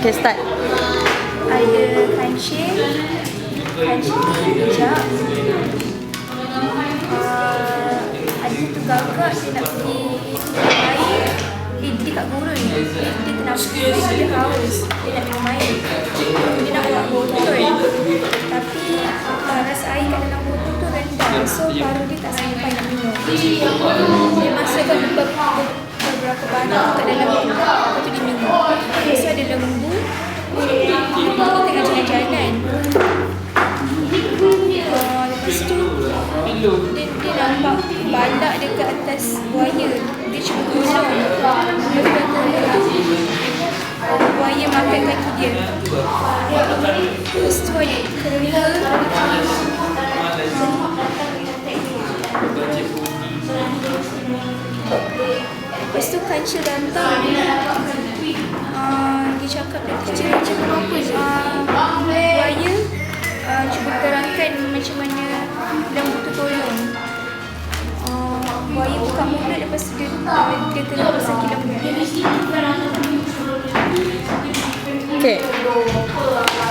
Okay, start. Ada kancil hijab. Ada satu gagak dia nak pergi air. Dia kat gurun. Dia ternampak, dia haus. Dia nak minum air. Dia nak buat botol. Tapi paras air kat dalam botol tu rendah. So paru dia tak sampai nak minum. Dia masukkan beberapa barang kat dalam tu. Lepas tu dia minum. Lepas tu ada lembu. Lembu tu tengah jalan-jalan. Lepas tu dia nampak balak dekat atas buaya. Dia cuba tolong. Buaya makan kaki dia. Lepas tu ada kereta. Lepas tu kancil datang. Dia cakap apa buaya cuba terangkan macam mana lembu tu tolong. Buaya buka mulut, lepas tu dia terus sakit lembu.